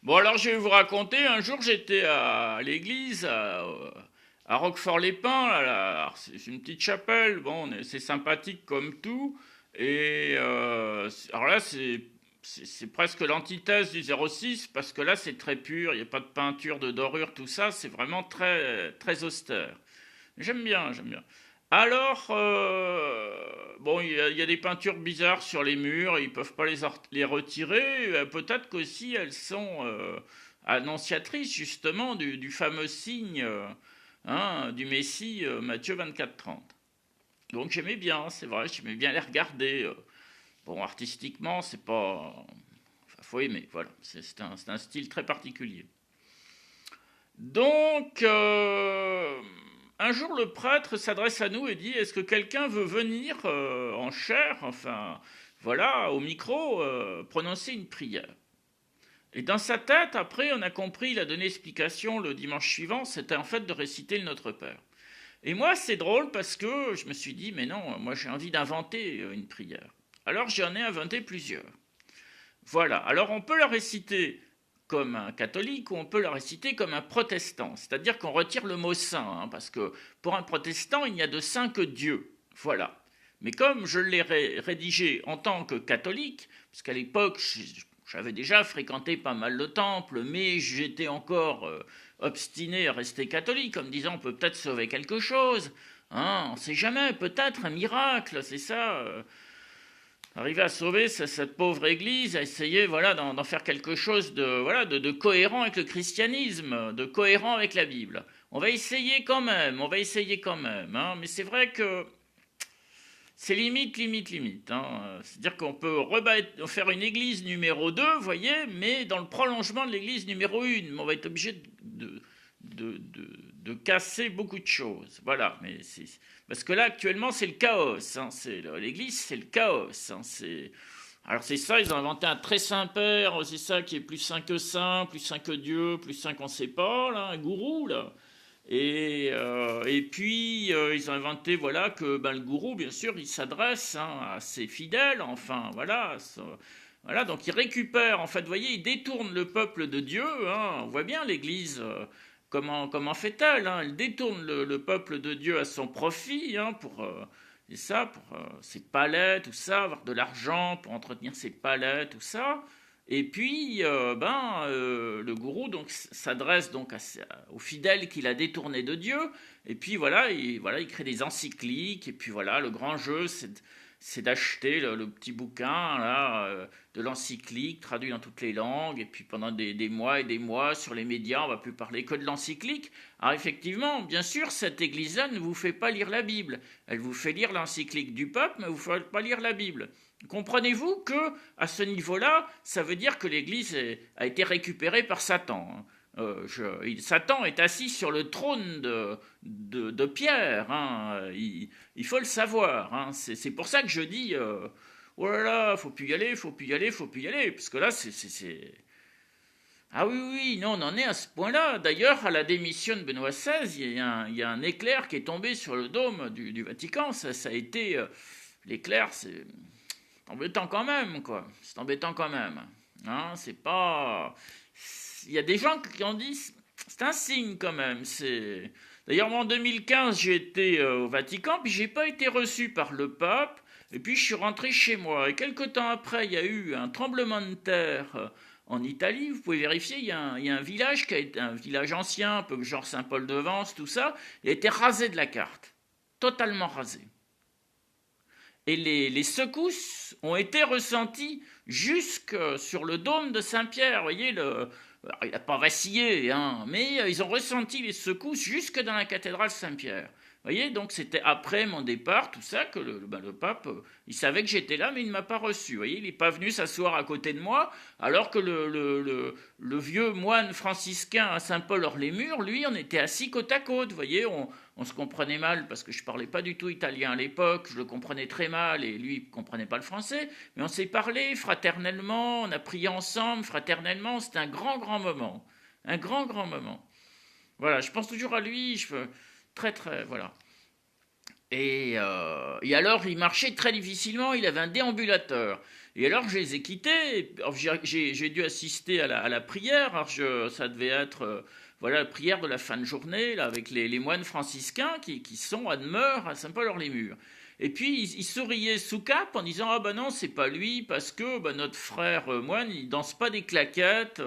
Bon, alors je vais vous raconter, un jour j'étais à l'église, à Roquefort-les-Pins, alors, c'est une petite chapelle, bon, c'est sympathique comme tout, et alors là c'est presque l'antithèse du 06, parce que là c'est très pur, il n'y a pas de peinture, de dorure, tout ça, c'est vraiment très, très austère. J'aime bien, j'aime bien. Alors, bon, il y a des peintures bizarres sur les murs, ils peuvent pas les retirer. Peut-être qu'aussi elles sont annonciatrices justement du fameux signe du Messie Matthieu 24-30. Donc j'aimais bien, c'est vrai, j'aimais bien les regarder. Bon, artistiquement, c'est pas. Enfin, faut aimer, voilà. C'est un style très particulier. Donc, un jour, le prêtre s'adresse à nous et dit, est-ce que quelqu'un veut venir en chair, enfin, voilà, au micro, prononcer une prière? Et dans sa tête, après, on a compris, il a donné explication le dimanche suivant, c'était en fait de réciter le Notre Père. Et moi, c'est drôle parce que je me suis dit, mais non, moi j'ai envie d'inventer une prière. Alors j'en ai inventé plusieurs. Voilà, alors on peut la réciter comme un catholique ou on peut la réciter comme un protestant, c'est-à-dire qu'on retire le mot saint, hein, parce que pour un protestant, il n'y a de saint que Dieu. Voilà. Mais comme je l'ai rédigé en tant que catholique, parce qu'à l'époque, j'avais déjà fréquenté pas mal de temples, mais j'étais encore obstiné à rester catholique, en me disant on peut peut-être sauver quelque chose, hein, on ne sait jamais, peut-être un miracle, c'est ça. Arriver à sauver cette pauvre église, à essayer voilà, d'en faire quelque chose de cohérent avec le christianisme, de cohérent avec la Bible. On va essayer quand même, on va essayer quand même. Hein, mais c'est vrai que c'est limite, limite, limite. Hein. C'est-à-dire qu'on peut faire une église numéro 2, vous voyez, mais dans le prolongement de l'église numéro 1. Mais on va être obligé de casser beaucoup de choses. Voilà, mais parce que là, actuellement, c'est le chaos. Hein. L'église, c'est le chaos. Hein. Alors c'est ça, ils ont inventé un très saint père, c'est ça qui est plus saint, plus saint que Dieu, plus saint qu'on sait pas, là, un gourou, là. Et puis, ils ont inventé, voilà, que ben, le gourou, bien sûr, il s'adresse hein, à ses fidèles, enfin, voilà. Voilà, donc il récupère, en fait, vous voyez, il détourne le peuple de Dieu. Hein, on voit bien l'Église, comment fait-elle hein, elle détourne le peuple de Dieu à son profit, hein, et ça, pour ses palais, tout ça, avoir de l'argent pour entretenir ses palais, tout ça. Et puis, le gourou donc s'adresse donc aux fidèles qu'il a détournés de Dieu. Et puis voilà, il crée des encycliques. Et puis voilà, le grand jeu, c'est d'acheter le petit bouquin là, de l'encyclique traduit dans toutes les langues. Et puis pendant des mois et des mois sur les médias, on va plus parler que de l'encyclique. Alors effectivement, bien sûr, cette église-là ne vous fait pas lire la Bible. Elle vous fait lire l'encyclique du pape, mais vous ne fait pas lire la Bible. Comprenez-vous que, à ce niveau-là, ça veut dire que l'Église a été récupérée par Satan. Hein. Satan est assis sur le trône de Pierre. Hein. Il faut le savoir. Hein. C'est pour ça que je dis oh là là, faut plus y aller, faut plus y aller, faut plus y aller. Parce que là, ah oui, oui, non, on en est à ce point-là. D'ailleurs, à la démission de Benoît XVI, il y a un éclair qui est tombé sur le dôme du Vatican. Ça a été. L'éclair, c'est embêtant quand même, quoi. C'est embêtant quand même. Hein, c'est pas. Il y a des gens qui ont dit. C'est un signe quand même. D'ailleurs, moi, en 2015, j'ai été au Vatican, puis j'ai pas été reçu par le pape. Et puis je suis rentré chez moi. Et quelques temps après, il y a eu un tremblement de terre en Italie. Vous pouvez vérifier, il y a un village qui a été un village ancien, un peu genre Saint-Paul-de-Vence, tout ça. Il a été rasé de la carte. Totalement rasé. Et les secousses ont été ressenties jusque sur le dôme de Saint-Pierre. Vous voyez, il n'a pas vacillé, hein, mais ils ont ressenti les secousses jusque dans la cathédrale Saint-Pierre. Vous voyez, donc c'était après mon départ, tout ça, que le pape, il savait que j'étais là, mais il ne m'a pas reçu. Vous voyez, il n'est pas venu s'asseoir à côté de moi, alors que le vieux moine franciscain à Saint-Paul-hors-les-Murs, lui, on était assis côte à côte. Vous voyez, on se comprenait mal parce que je parlais pas du tout italien à l'époque, je le comprenais très mal et lui il comprenait pas le français, mais on s'est parlé fraternellement, on a prié ensemble fraternellement, c'était un grand grand moment, un grand grand moment. Voilà, je pense toujours à lui, très très voilà. Et alors, il marchait très difficilement, il avait un déambulateur. Et alors, je les ai quittés. Alors, j'ai dû assister à la prière. Alors, ça devait être voilà, la prière de la fin de journée, là, avec les moines franciscains qui sont à demeure à Saint-Paul-hors-les-Murs. Et puis, il souriait sous cape en disant: ah ben non, c'est pas lui, parce que ben, notre frère moine, il danse pas des claquettes,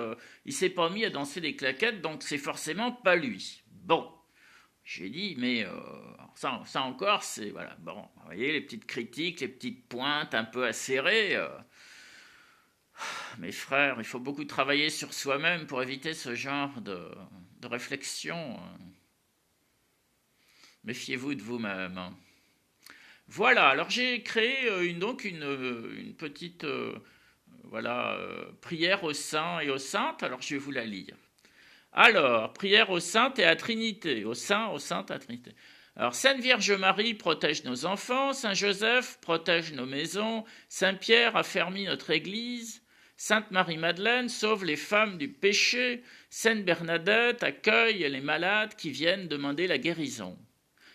il s'est pas mis à danser des claquettes, donc c'est forcément pas lui. Bon. J'ai dit, mais ça encore, c'est, voilà, bon, vous voyez, les petites critiques, les petites pointes un peu acérées. Mes frères, il faut beaucoup travailler sur soi-même pour éviter ce genre de réflexion. Méfiez-vous de vous-même. Voilà, alors j'ai créé une petite voilà, prière aux saints et aux saintes, alors je vais vous la lire. Alors, prière aux saintes et à Trinité, aux saints, aux saintes, à Trinité. Alors, Sainte Vierge Marie protège nos enfants, Saint Joseph protège nos maisons, Saint Pierre affermit notre Église, Sainte Marie-Madeleine sauve les femmes du péché, Sainte Bernadette accueille les malades qui viennent demander la guérison.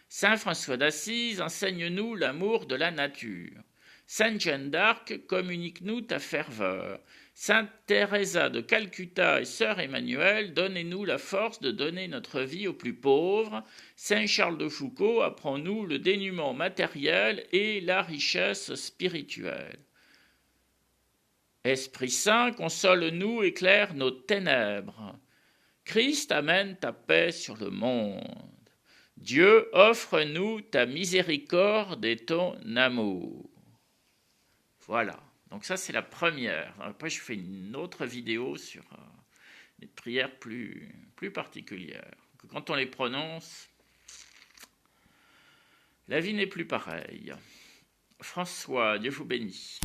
Saint François d'Assise enseigne-nous l'amour de la nature. Sainte Jeanne d'Arc communique-nous ta ferveur. Sainte Teresa de Calcutta et Sœur Emmanuel, donnez-nous la force de donner notre vie aux plus pauvres. Saint Charles de Foucauld, apprends-nous le dénuement matériel et la richesse spirituelle. Esprit Saint, console-nous, éclaire nos ténèbres. Christ amène ta paix sur le monde. Dieu, offre-nous ta miséricorde et ton amour. Voilà. Donc ça, c'est la première. Après, je fais une autre vidéo sur des prières plus particulières. Quand on les prononce, la vie n'est plus pareille. François, Dieu vous bénisse.